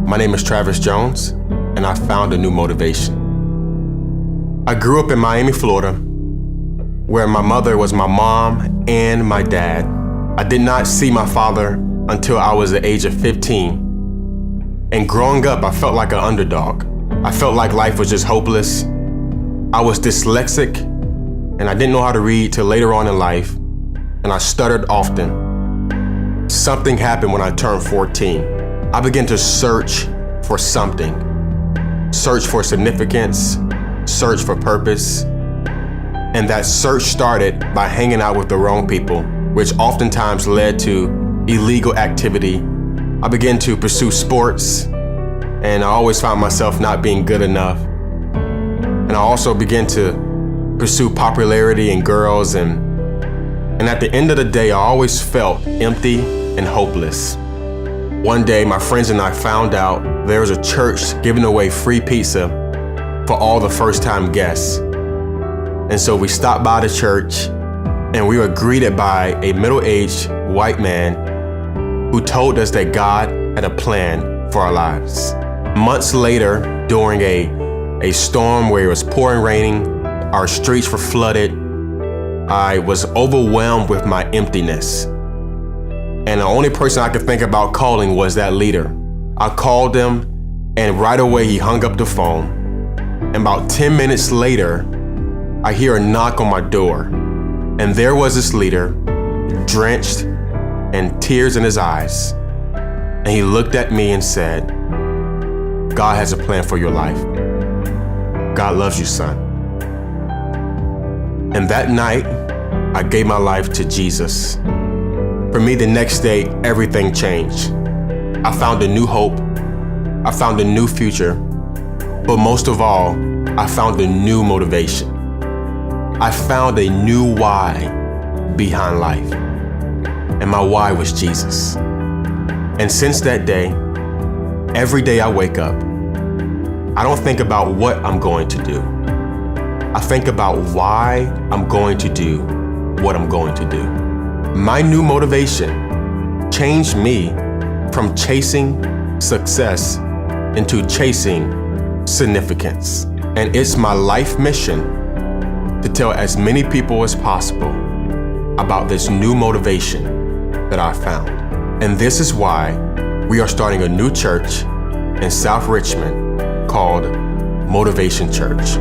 My name is Travis Jones, and I found a new motivation. I grew up in Miami, Florida, where my mother was my mom and my dad. I did not see my father until I was the age of 15. And growing up, I felt like an underdog. I felt like life was just hopeless. I was dyslexic, and I didn't know how to read till later on in life, and I stuttered often. Something happened when I turned 14. I began to search for something. Search for significance, search for purpose. And that search started by hanging out with the wrong people, which oftentimes led to illegal activity. I began to pursue sports, and I always found myself not being good enough. And I also began to pursue popularity in girls, and at the end of the day, I always felt empty and hopeless. One day, my friends and I found out there was a church giving away free pizza for all the first-time guests. And so we stopped by the church, and we were greeted by a middle-aged white man who told us that God had a plan for our lives. Months later, during a storm where it was pouring raining, our streets were flooded, I was overwhelmed with my emptiness. And the only person I could think about calling was that leader. I called him, and right away he hung up the phone. And about 10 minutes later, I hear a knock on my door. And there was this leader, drenched and tears in his eyes. And he looked at me and said, "God has a plan for your life. God loves you, son." And that night, I gave my life to Jesus. For me, the next day, everything changed. I found a new hope. I found a new future. But most of all, I found a new motivation. I found a new why behind life. And my why was Jesus. And since that day, every day I wake up, I don't think about what I'm going to do. I think about why I'm going to do what I'm going to do. My new motivation changed me from chasing success into chasing significance. And it's my life mission to tell as many people as possible about this new motivation that I found. And this is why we are starting a new church in South Richmond called Motivation Church.